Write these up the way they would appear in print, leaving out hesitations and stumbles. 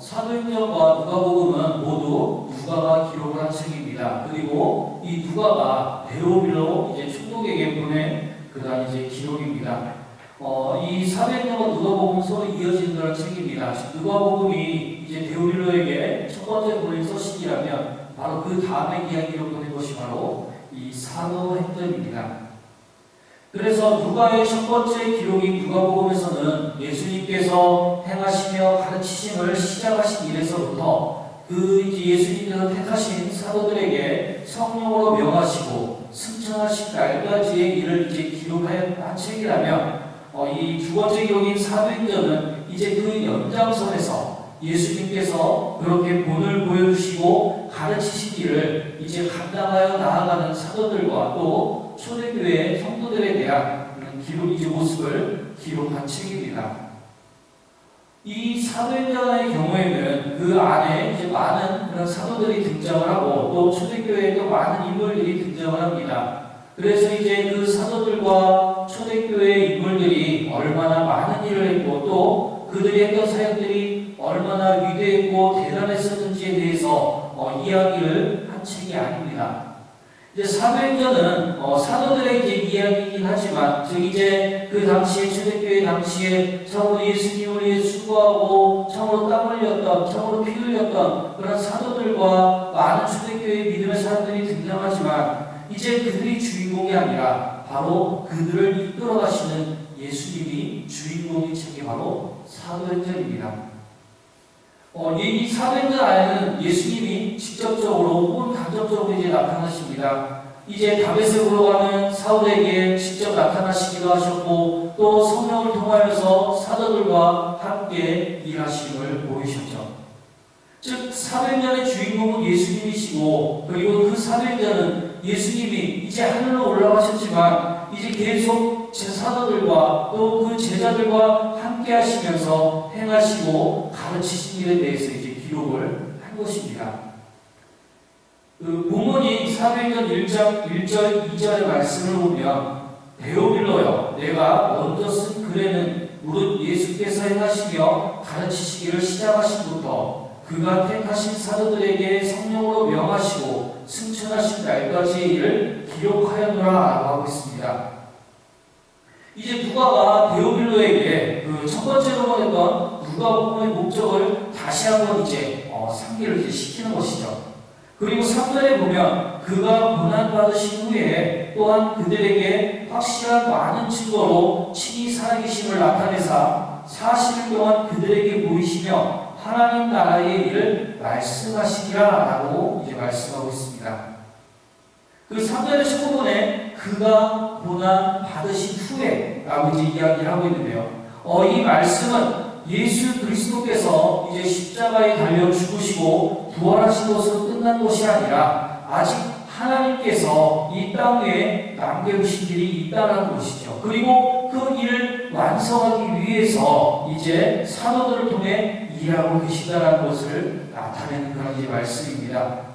사도행전과 누가복음은 모두 누가가 기록을 한 책입니다. 그리고 이 누가가 데오빌로 이제 총독에게 보낸 그러한 이제 기록입니다. 이 사도행전과 누가복음은 서로 이어지는 그런 책입니다. 누가복음이 이제 데오빌로에게 첫 번째 보낸 서신이라면 바로 그 다음에 이야기를 보낸 것이 바로 이 사도행전입니다. 그래서 누가의 첫 번째 기록인 누가복음에서는 예수님께서 행하시며 가르치심을 시작하신 일에서부터 그 예수님께서 택하신 사도들에게 성령으로 명하시고 승천하신 날까지의 일을 이제 기록한 책이라면 이 두 번째 기록인 사도행전은 이제 그 연장선에서 예수님께서 그렇게 본을 보여주시고 가르치신 일을 이제 감당하여 나아가는 사도들과 또 초대교회 성도들에 대한 기록, 이제 모습을 기록한 책입니다. 이 사도행전의 경우에는 그 안에 이제 많은 그런 사도들이 등장을 하고 또 초대교회에도 많은 인물들이 등장을 합니다. 그래서 이제 그 사도들과 초대교회 인물들이 얼마나 많은 일을 했고 또 그들이 했던 사역들이 얼마나 위대했고 대단했었는지에 대해서 이야기를 한 책이 아닙니다. 이제 사도행전은 사도들의 이제 이야기이긴 하지만 즉 이제 그 당시에 초대교회 당시에 참으로 예수님을 위해 수고하고 참으로 땀 흘렸던 참으로 피 흘렸던 그런 사도들과 많은 초대교회 믿음의 사람들이 등장하지만 이제 그들이 주인공이 아니라 바로 그들을 이끌어 가시는 예수님이 주인공인 책이 바로 사도행전입니다. 이 사도행전 안에는 예수님이 직접적으로 혹은 간접적으로 이제 나타나십니다. 이제 다메섹으로 가는 사울에게 직접 나타나시기도 하셨고 또 성령을 통하여서 사도들과 함께 일하심을 보이셨죠. 즉 사도행전의 주인공은 예수님이시고 그리고 그 사도행전은 예수님이 이제 하늘로 올라가셨지만 이제 계속 제 사도들과 또 그 제자들과 함께 하시면서 행하시고 가르치신 일에 대해서 이제 기록을 한 것입니다. 본문이 사도행전 1장 1절 2절의 말씀을 보면 데오빌로여 내가 먼저 쓴 글에는 무릇 예수께서 행하시며 가르치시기를 시작하신부터 그가 택하신 사도들에게 성령으로 명하시고 승천하신 날까지의 일을 기록하였노라 라고 하고 있습니다. 이제 누가가 데오빌로에게 그 첫 번째로 보냈던 누가복음의 목적을 다시 한번 이제 상기를 이제 시키는 것이죠. 그리고 3절에 보면 그가 고난받으신 후에 또한 그들에게 확실한 많은 증거로 친히 살아계심을 나타내사 40일 동안 그들에게 보이시며 하나님 나라의 일을 말씀하시리라 라고 이제 말씀하고 있습니다. 그 3절의 첫 부분에 그가 고난 받으신 후에 라고 이제 이야기를 하고 있는데요. 이 말씀은 예수 그리스도께서 이제 십자가에 달려 죽으시고 부활하신 것으로 끝난 것이 아니라 아직 하나님께서 이 땅 위에 남겨주신 일이 있다는 것이죠. 그리고 그 일을 완성하기 위해서 이제 사도들을 통해 일하고 계시다는 것을 나타내는 그런 이제 말씀입니다.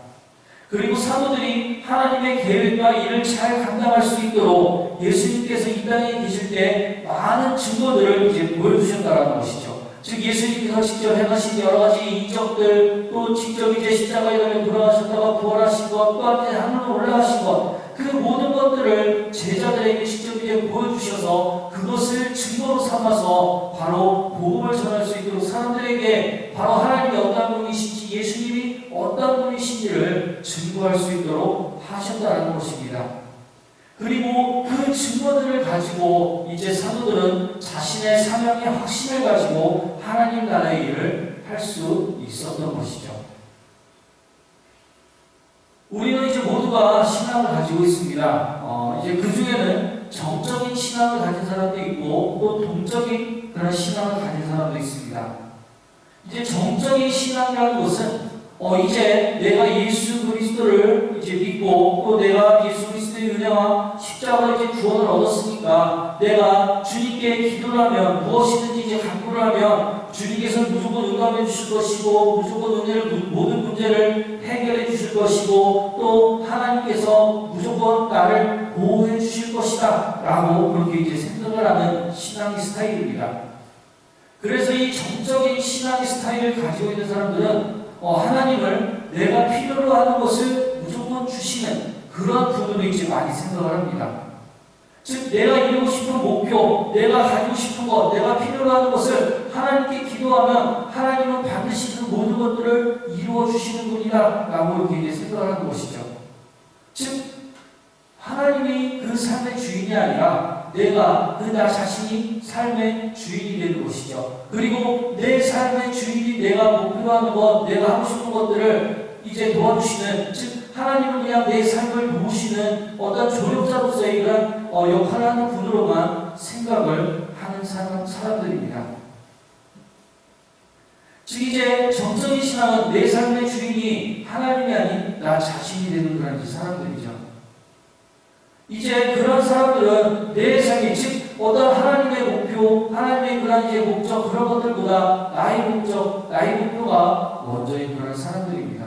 그리고 사도들이 하나님의 계획과 일을 잘 감당할 수 있도록 예수님께서 이 땅에 계실 때 많은 증거들을 이제 보여주셨다는 것이죠. 즉 예수님께서 직접 행하신 여러 가지 이적들, 또 직접 이제 십자가에 달려 돌아가셨다가 부활하신 것, 또 하늘로 올라가신 것, 그 모든 것들을 제자들에게 직접 이제 보여주셔서 그것을 증거로 삼아서 바로 복음을 전할 수 있도록 사람들에게 바로 하나님이 어떤 분이신지 예수님이 어떤 분이신지를 증거할 수 있도록 하셨다는 것입니다. 그리고 그 증거들을 가지고 이제 사도들은 자신의 사명의 확신을 가지고 하나님 나라의 일을 할 수 있었던 것이죠. 우리는 이제 모두가 신앙을 가지고 있습니다. 이제 그 중에는 정적인 신앙을 가진 사람도 있고 또 동적인 그런 신앙을 가진 사람도 있습니다. 이제 정적인 신앙이라는 것은 이제 내가 예수 그리스도를 이제 믿고 또 내가 예수 그리스도의 은혜와 십자가로 이제 구원을 얻었으니까 내가 주님께 기도를 하면 무엇이든지 이제 간구를 하면 주님께서 무조건 응답해 주실 것이고 무조건 모든 문제를 해결해 주실 것이고 또 하나님께서 무조건 나를 보호해 주실 것이다 라고 그렇게 이제 생각을 하는 신앙의 스타일입니다. 그래서 이 정적인 신앙의 스타일을 가지고 있는 사람들은 하나님을 내가 필요로 하는 것을 무조건 주시는 그런 분으로 이제 많이 생각을 합니다. 즉 내가 이루고 싶은 목표, 내가 가지고 싶은 것, 내가 필요로 하는 것을 하나님께 기도하면 하나님은 반드시 그 모든 것들을 이루어 주시는 분이다 라고 이렇게 생각을 하는 것이죠. 즉 하나님이 그 삶의 주인이 아니라 내가 나 자신이 삶의 주인이 되는 것이죠. 그리고 내 삶의 주인이 내가 목표로 하는 것, 내가 하고 싶은 것들을 이제 도와주시는, 즉 하나님은 그냥 내 삶을 도우시는 어떤 조력자로서의 그런 역할을 하는 분으로만 생각을 하는 사람들입니다. 즉 이제 정적인 신앙은 내 삶의 주인이 하나님이 아닌 나 자신이 되는 그런 사람들이죠. 이제 그런 사람들은 내 삶이, 즉 어떤 하나님의 목표, 하나님의 그런 이제 목적, 그런 것들보다 나의 목적, 나의 목표가 먼저인 그런 사람들입니다.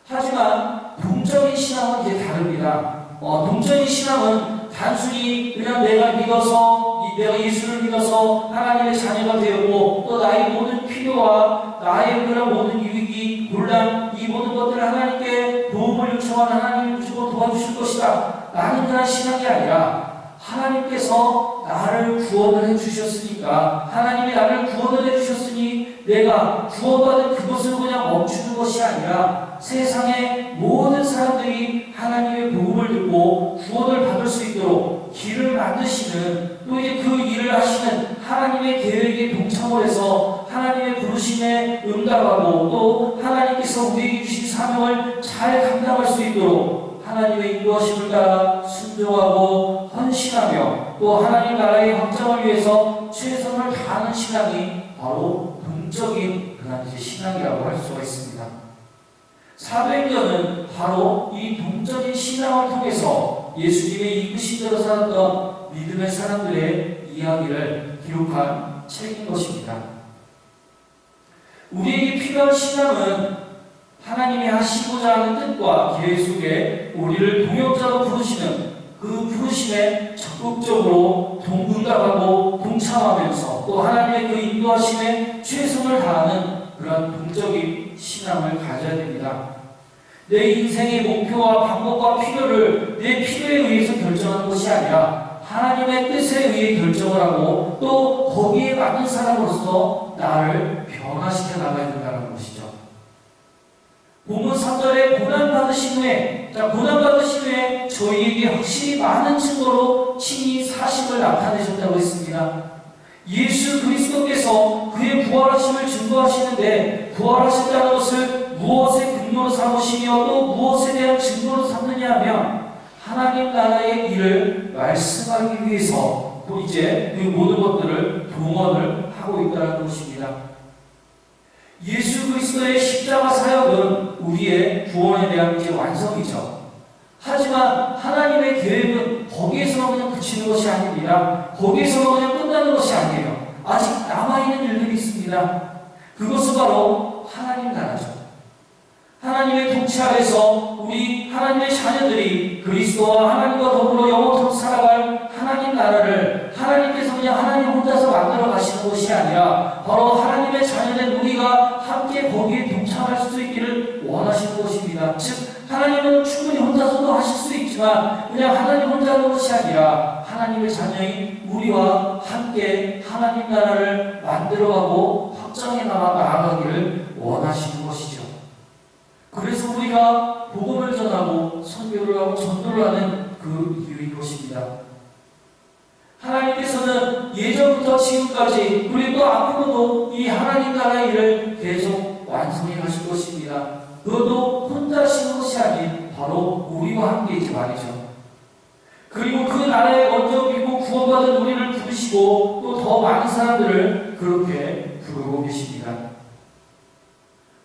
하지만 동적인 신앙은 이제 다릅니다. 동적인 신앙은 단순히 그냥 내가 믿어서, 내가 예수를 믿어서 하나님의 자녀가 되었고, 또 나의 모든 필요와 나의 그런 모든 위기, 곤란, 이 모든 것들을 하나님께 도움을 요청한 하나님이 무조건 도와주실 것이다 라는 그런 신앙이 아니라, 하나님께서 나를 구원을 해주셨으니까, 하나님이 나를 구원을 해주셨으니 내가 구원받은 그것으로 그냥 멈추는 것이 아니라 세상의 모든 사람들이 하나님의 복음을 듣고 구원을 받을 수 있도록 길을 만드시는, 또 이제 그 일을 하시는 하나님의 계획에 동참을 해서 하나님의 부르심에 응답하고, 또 하나님께서 우리에게 주신 사명을 잘 감당할 수 있도록 하나님의 인도하심을 따라 순종하고 헌신하며 또 하나님 나라의 확장을 위해서 최선을 다하는 신앙이 바로 동적인 그런 신앙이라고 할 수가 있습니다. 사도행전은 바로 이 동적인 신앙을 통해서 예수님의 이끄신 대로 살았던 믿음의 사람들의 이야기를 기록한 책인 것입니다. 우리에게 필요한 신앙은 하나님이 하시고자 하는 뜻과 계획 속에 우리를 동역자로 부르시는 그 부르심에 적극적으로 응답하고 동참하면서 또 하나님의 그 인도하심에 최선을 다하는 그런 동적인 신앙을 가져야 됩니다. 내 인생의 목표와 방법과 필요를 내 필요에 의해서 결정하는 것이 아니라 하나님의 뜻에 의해 결정을 하고 또 거기에 맞는 사람으로서 나를 변화시켜 나가야 된다는 것이죠. 본문 3절에 고난받으신 후에, 고난받으신 후에 저희에게 확실히 많은 증거로 친히 사심을 나타내셨다고 했습니다. 예수 그리스도께서 그의 부활하심을 증거하시는데, 부활하셨다는 것을 무엇의 근거로 삼으시며 또 무엇에 대한 증거로 삼느냐 하면 하나님 나라의 일을 말씀하기 위해서 또 이제 그 모든 것들을 동원을 하고 있다는 것입니다. 예수 그리스도의 십자가 사역은 우리의 구원에 대한 이제 완성이죠. 하지만 하나님의 계획은 거기에서만 그냥 그치는 것이 아닙니다. 거기에서만 그냥 끝나는 것이 아니에요. 아직 남아있는 일들이 있습니다. 그것은 바로 하나님 나라죠. 하나님의 통치 아래서 우리 하나님의 자녀들이 그리스도와 하나님과 더불어 영원토록 살아갈 하나님 나라를 하나님께서 그냥 하나님 혼자서 만들어 가시는 것이 아니라 바로 하나님의 자녀된 우리가 함께 거기에 동참할 수 있기를 원하시는 것입니다. 즉 하나님은 충분히 혼자서도 하실 수 있지만 그냥 하나님 혼자 하는 것이 아니라 하나님의 자녀인 우리와 함께 하나님 나라를 만들어가고 확장해 나아가기를 원하시는 것이죠. 그래서 우리가 복음을 전하고 선교를 하고 전도를 하는 그 이유인 것입니다. 하나님께서는 예전부터 지금까지 그리고 앞으로도 이 하나님 나라의 일을 계속 완성해 가실 것입니다. 그것도 혼자 하시는 것이 아닌 바로 우리와 함께이지 말이죠. 그리고 그 나라에 먼저 믿고 구원받은 우리를 부르시고 또 더 많은 사람들을 그렇게 부르고 계십니다.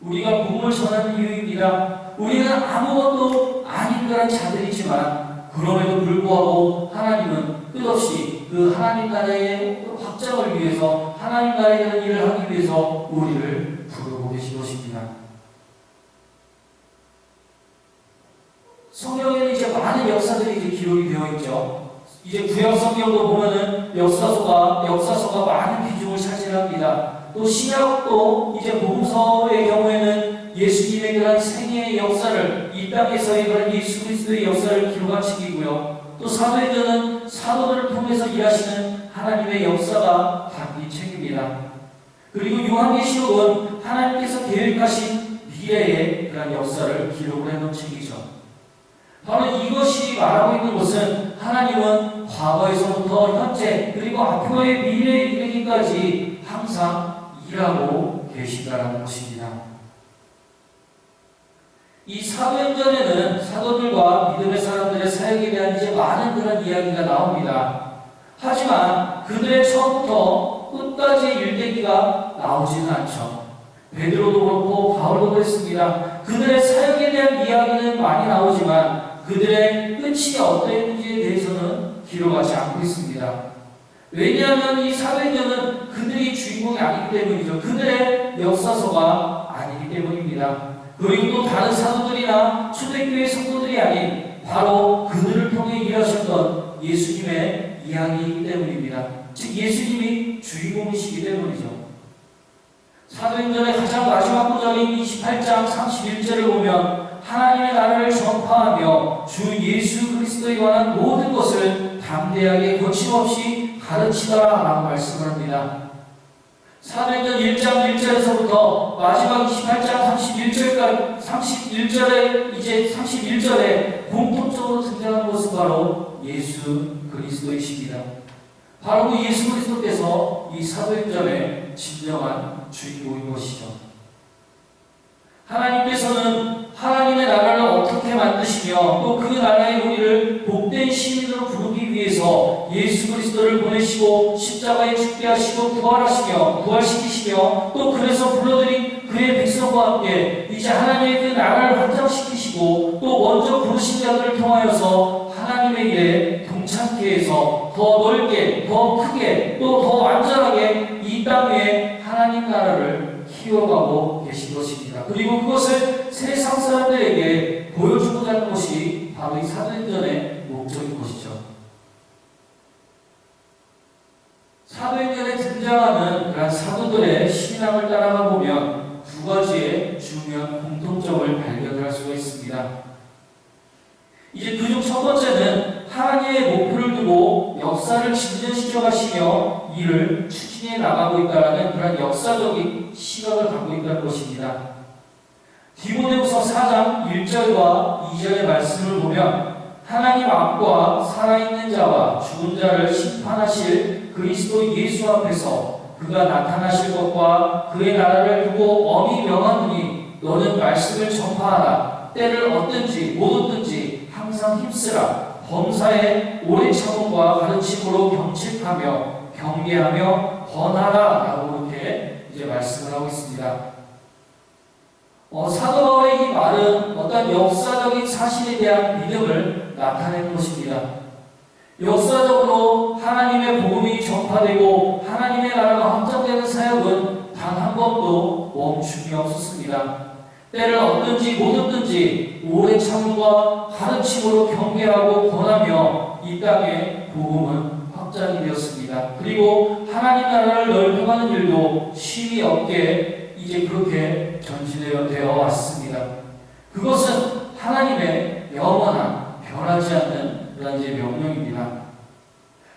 우리가 복음을 전하는 이유입니다. 우리는 아무것도 아닌 그런 자들이지만 그럼에도 불구하고 하나님은 끝없이 그 하나님 나라의 확장을 위해서 하나님 나라에 대한 일을 하기 위해서 우리를 부르고 계신 것입니다. 성경에는 이제 많은 역사들이 이제 기록이 되어 있죠. 이제 구약 성경도 보면은 역사서가 많은 비중을 차지 존재합니다. 또 신약도 이제 복음서의 경우에는 예수님의 그런 생애의 역사를 이 땅에서의 그런 예수 그리스도의 역사를 기록한 책이고요. 또 사도행전은 사도들을 통해서 일하시는 하나님의 역사가 담긴 책입니다. 그리고 요한계시록은 하나님께서 계획하신 미래의 그런 역사를 기록을 해놓은 책이죠. 바로 이것이 말하고 있는 것은 하나님은 과거에서부터 현재 그리고 앞으로의 미래에 이르기까지 항상 일하고 계시다라는 것입니다. 이 사도행전에는 사도들과 믿음의 사람들의 사역에 대한 이제 많은 그런 이야기가 나옵니다. 하지만 그들의 처음부터 끝까지의 일대기가 나오지는 않죠. 베드로도 그렇고 바울도 그랬습니다. 그들의 사역에 대한 이야기는 많이 나오지만 그들의 끝이 어떠했는지에 대해서는 기록하지 않고 있습니다. 왜냐하면 이 사도행전은 그들이 주인공이 아니기 때문이죠. 그들의 역사서가 아니기 때문입니다. 그리고 또 다른 사도들이나 초대교회 성도들이 아닌 바로 그들을 통해 일하셨던 예수님의 이야기이기 때문입니다. 즉 예수님이 주인공이시기 때문이죠. 사도행전의 가장 마지막 구절인 28장 31절을 보면 하나님의 나라를 전파하며 주 예수 그리스도에 관한 모든 것을 담대하게 거침없이 가르치더라 라고 말씀을 합니다. 사도행전 1장 1절에서부터 마지막 28장 31절에 공통적으로 등장하는 것은 바로 예수 그리스도이십니다. 바로 그 예수 그리스도께서 이 사도행전의 진정한 주인공인 것이죠. 하나님께서는 하나님의 나라를 어떻게 만드시며 또 그 나라의 우리를 복된 시민으로 부르기 위해서 예수 그리스도를 보내시고 십자가에 죽게 하시고 부활시키시며 또 그래서 불러들인 그의 백성과 함께 이제 하나님의 그 나라를 확장시키시고 또 먼저 부르신 자들을 통하여서 하나님의 일에 동참케 해서 더 넓게 더 크게 또 더 완전하게 이 땅 위에 하나님 나라를 키워가고 계신 것입니다. 그리고 그것을 세상 사람들에게 보여주고자 하는 것이 바로 이 사도행전의 목적인 것이죠. 사도행전에 등장하는 그런 사도들의 신앙을 따라가 보면 두 가지의 중요한 공통점을 발견할 수가 있습니다. 이제 그중 첫 번째는 하나님의 목표를 두고 역사를 진전시켜 가시며 이를 추진해 나가고 있다는 그런 역사적인 시각을 갖고 있다는 것입니다. 디모데후서 4장 1절과 2절의 말씀을 보면 하나님 앞과 살아있는 자와 죽은 자를 심판하실 그리스도 예수 앞에서 그가 나타나실 것과 그의 나라를 두고 엄히 명하노니 너는 말씀을 전파하라. 때를 얻든지 못 얻든지 항상 힘쓰라. 범사에 오래 참음과 가르침으로 경책하며 경계하며 권하라 라고 이렇게 이제 말씀을 하고 있습니다. 사도 바울의 이 말은 어떤 역사적인 사실에 대한 믿음을 나타내는 것입니다. 역사적으로 하나님의 복음이 전파되고 하나님의 나라가 확장되는 사역은 단 한 번도 멈춤이 없었습니다. 때를 얻든지 못 얻든지 오래 참음과 가르침으로 경계하고 권하며 이 땅의 복음은 확장이 되었습니다. 그리고 하나님 나라를 넓혀가는 일도 쉼이 없게 이제 그렇게 전진되어 왔습니다. 그것은 하나님의 영원한 변하지 않는 그런 이제 명령입니다.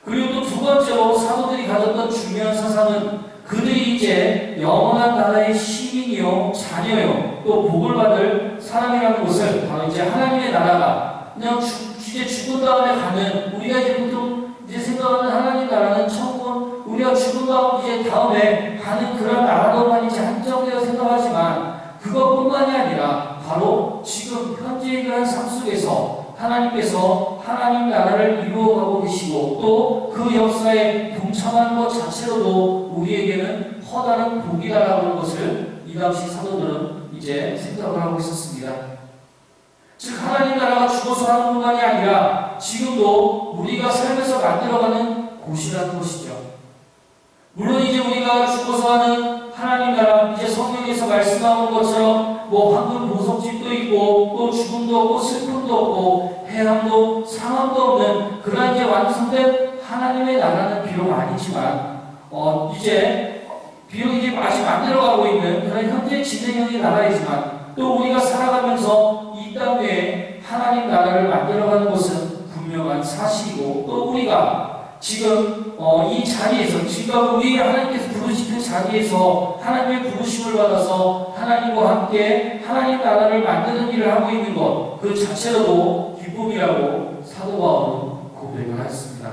그리고 또 두 번째로 사도들이 가졌던 중요한 사상은 그들이 이제 영원한 나라의 시민이요, 자녀요, 또 복을 받을 사람이라는 것을 바로 이제 하나님의 나라가 그냥 이제 죽은 다음에 가는 우리가 이제 보통 이제 생각하는 하나님 나라는 천국 우리가 죽은 다음에 가는 그런 나라로만 이제 한정되어 생각하지만 그것뿐만이 아니라 바로 지금 현재의 그런 삶 속에서 하나님께서 하나님 나라를 이루어가고 계시고 또 그 역사에 동참하는 것 자체로도 우리에게는 커다란 복이라고 하는 것을 이 당시 사도들은 이제 생각을 하고 있었습니다. 즉 하나님 나라가 죽어서 하는 공간이 아니라 지금도 우리가 삶에서 만들어가는 곳이라는 것이죠. 물론 이제 우리가 죽어서 하는 하나님 나라, 이제 성경에서 말씀하는 것처럼 황금 보석집도 있고 또 죽음도 없고 슬픔도 없고 해함도 상함도 없는 그런 이제 완성된 하나님의 나라는 비록 아니지만 이제 비록 이제 아직 만들어가고 있는 그런 현재 진행형의 나라이지만 또 우리가 살아가면서 이 땅 위에 하나님 나라를 만들어가는 것은 분명한 사실이고 또 우리가 지금 이 자리에서 지금 우리 하나님께서 부르신 그 자리에서 하나님의 부르심을 받아서 하나님과 함께 하나님 나라를 만드는 일을 하고 있는 것 그 자체로도 기쁨이라고 사도 바울은 고백을 했습니다.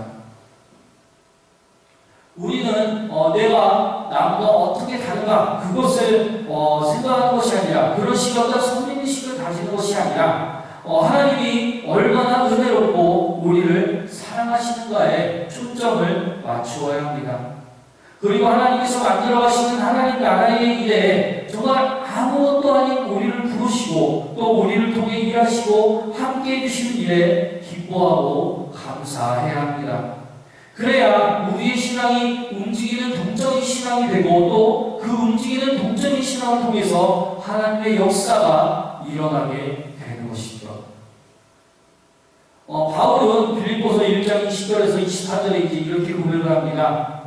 우리는 내가 남과 어떻게 다른가 그것을 생각하는 것이 아니라 그런 시각과 선민의식을 가지는 것이 아니라 하나님이 얼마나 은혜롭고 우리를 사랑하시는가에 초점을 맞추어야 합니다. 그리고 하나님께서 만들어 가시는 하나님 나라의 일에 정말 아무것도 아닌 우리를 부르시고 또 우리를 통해 일하시고 함께 해주시는 일에 기뻐하고 감사해야 합니다. 그래야 우리의 신앙이 움직이는 동적인 신앙이 되고 또 그 움직이는 동적인 신앙을 통해서 하나님의 역사가 일어나게 되는 것이죠. 바울은 빌립보서 1장 20절에서 24절에 이렇게 고백을 합니다.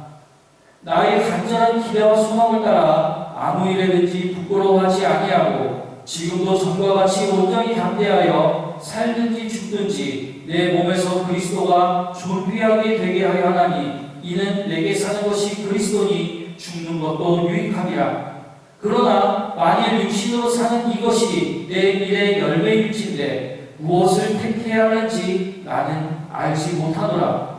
나의 간절한 기대와 소망을 따라 아무 일에든지 부끄러워하지 아니하고 지금도 전과 같이 온전히 담대하여 살든지 죽든지 내 몸에서 그리스도가 존귀하게 되게 하려 하나니 이는 내게 사는 것이 그리스도니 죽는 것도 유익함이라. 그러나 만일 육신으로 사는 이것이 내 일의 열매일진데 무엇을 택해야 하는지 나는 알지 못하노라.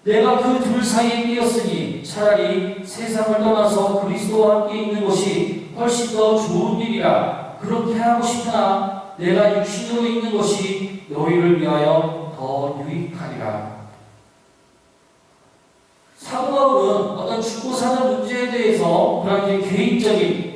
내가 그 둘 사이에 끼었으니 차라리 세상을 떠나서 그리스도와 함께 있는 것이 훨씬 더 좋은 일이라. 그렇게 하고 싶으나 내가 육신으로 있는 것이 너희를 위하여 더 유익하리라. 사도 바울은 어떤 죽고 사는 문제에 대해서 그런 개인적인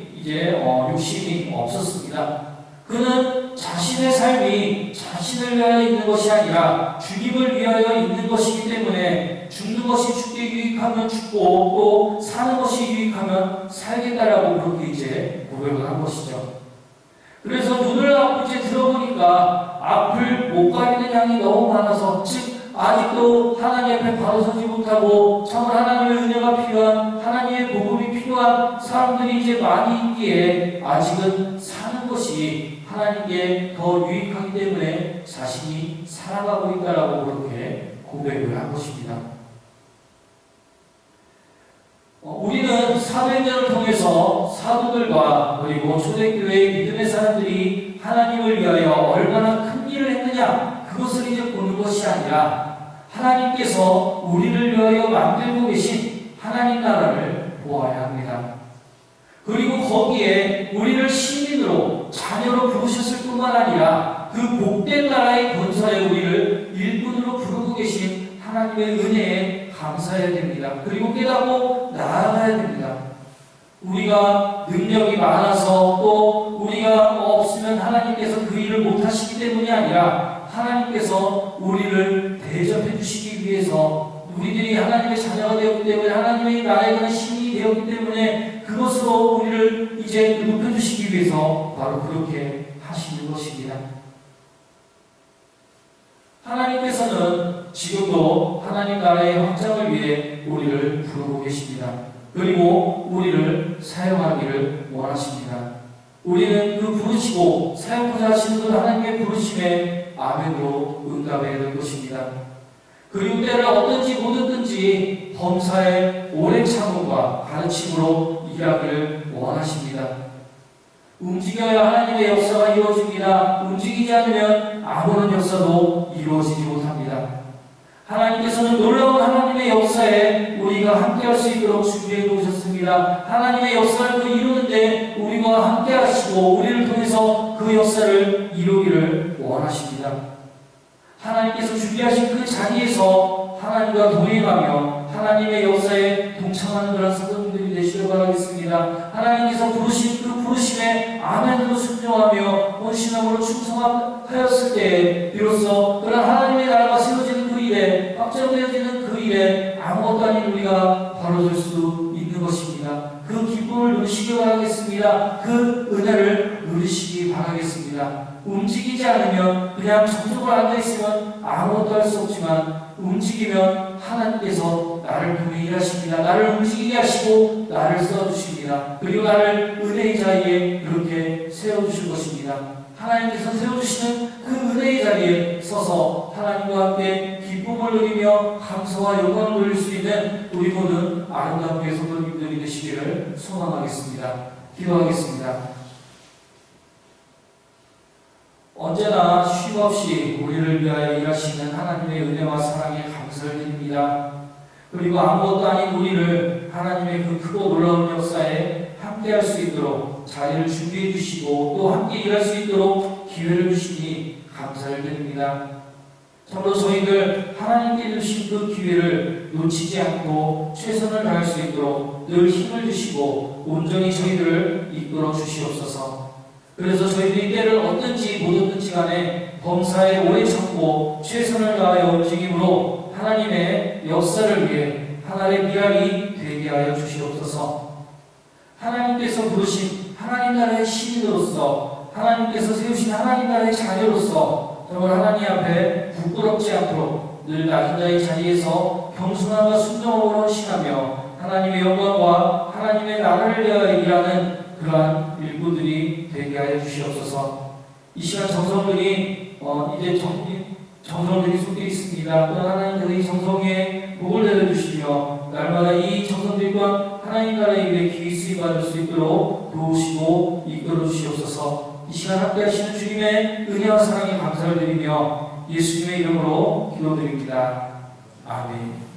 욕심이 없었습니다. 그는 자신의 삶이 자신을 위하여 있는 것이 아니라 주님을 위하여 있는 것이기 때문에 죽는 것이 죽게 유익하면 죽고 또 사는 것이 유익하면 살겠다라고 그렇게 고백을 한 것이죠. 그래서 눈을 앞을 들어보니까 앞을 못 가리는 양이 너무 많아서 즉 아직도 하나님 앞에 바로 서지 못하고 참으로 하나님의 은혜가 필요한 하나님의 복음이 필요한 사람들이 많이 있기에 아직은 사는 것이 하나님께 더 유익하기 때문에 자신이 살아가고 있다라고 그렇게 고백을 한 것입니다. 우리는 사도행전을 통해서 사도들과 그리고 초대교회의 믿음의 사람들이 하나님을 위하여 얼마나 큰 일을 했느냐 그것을 이제 보는 것이 아니라 하나님께서 우리를 위하여 만들고 계신 하나님 나라를 보아야 합니다. 그리고 거기에 우리를 시민으로 자녀로 부르셨을 뿐만 아니라 그 복된 나라의 건설에 우리를 일꾼으로 부르고 계신 하나님의 은혜에 감사해야 됩니다. 그리고 깨닫고 나아가야 됩니다. 우리가 능력이 많아서 또 우리가 없으면 하나님께서 그 일을 못하시기 때문이 아니라 하나님께서 우리를 대접해 주시기 위해서 우리들이 하나님의 자녀가 되었기 때문에 하나님의 나라에 관한 시민이 되었기 때문에 그것으로 우리를 이제 높여주시기 위해서 바로 그렇게 하시는 것입니다. 하나님께서는 지금도 하나님 나라의 확장을 위해 우리를 부르고 계십니다. 그리고 우리를 사용하기를 원하십니다. 우리는 그 부르시고 사용하자 하시는 그 하나님의 부르심에 아멘으로 응답해야 될 것입니다. 그리고 때를 얻든지 못 얻든지 범사의 오랜 참음과 가르침으로 일하기를 원하십니다. 움직여야 하나님의 역사가 이루어집니다. 움직이지 않으면 아무런 역사도 이루어지지 못합니다. 하나님께서는 놀라운 하나님의 역사에 우리가 함께할 수 있도록 준비해 놓으셨습니다. 하나님의 역사를 이루는데 우리와 함께 하시고 우리를 통해서 그 역사를 이루기를 원하십니다. 하나님께서 준비하신 그 자리에서 하나님과 동행하며 하나님의 역사에 동참하는 그런 성도님들이 되시길 바라겠습니다. 하나님께서 부르신 그 부르심에 아멘으로 순종하며 온신함으로 충성하였을 때에 비로소 그런 하나님의 나라가 세워지는 그 일에 확정되어지는 그 일에 아무것도 아닌 우리가 바로설 수 있는 것입니다. 그 기쁨을 누리시기 바라겠습니다. 그 은혜를 누리시기 바라겠습니다. 움직이지 않으면 그냥 정적으로 앉아있으면 아무것도 할 수 없지만 움직이면 하나님께서 나를 통해 일하십니다. 나를 움직이게 하시고 나를 써주십니다. 그리고 나를 은혜의 자리에 그렇게 세워주실 것입니다. 하나님께서 세워주시는 그 은혜의 자리에 서서 하나님과 함께 기쁨을 누리며 감사와 영광을 누릴 수 있는 우리 모든 아름답게 성도님들이 되시기를 소망하겠습니다. 기도하겠습니다. 언제나 쉼없이 우리를 위하여 일하시는 하나님의 은혜와 사랑에 감사를 드립니다. 그리고 아무것도 아닌 우리를 하나님의 그 크고 놀라운 역사에 함께할 수 있도록 자리를 준비해 주시고 또 함께 일할 수 있도록 기회를 주시니 감사를 드립니다. 참으로 저희들 하나님께 주신 그 기회를 놓치지 않고 최선을 다할 수 있도록 늘 힘을 주시고 온전히 저희들을 이끌어 주시옵소서. 그래서 저희들이 때를 얻든지 못 얻든지 간에 범사에 오래 참고 최선을 다하여 움직임으로 하나님의 역사를 위해 하나님의 미랄이 되게 하여 주시옵소서. 하나님께서 부르신 하나님 나라의 시민으로서 하나님께서 세우신 하나님 나라의 자녀로서 정말 하나님 앞에 부끄럽지 않도록 늘 낮은 자의 자리에서 겸손함과 순종으로 헌신하며 하나님의 영광과 하나님의 나라를 위하여 일하는 그러한 일꾼들이 되게 하여 주시옵소서. 이 시간 정성들이 이제 정성들이 쏟겨 있습니다. 또한 하나님께서 이 정성에 복을 내려주시며 날마다 이 정성들과 하나님 나라의 일에 기회 수입받을 수 있도록 도우시고 이끌어 주시옵소서. 이 시간 함께 하시는 주님의 은혜와 사랑에 감사를 드리며 예수님의 이름으로 기도드립니다. 아멘.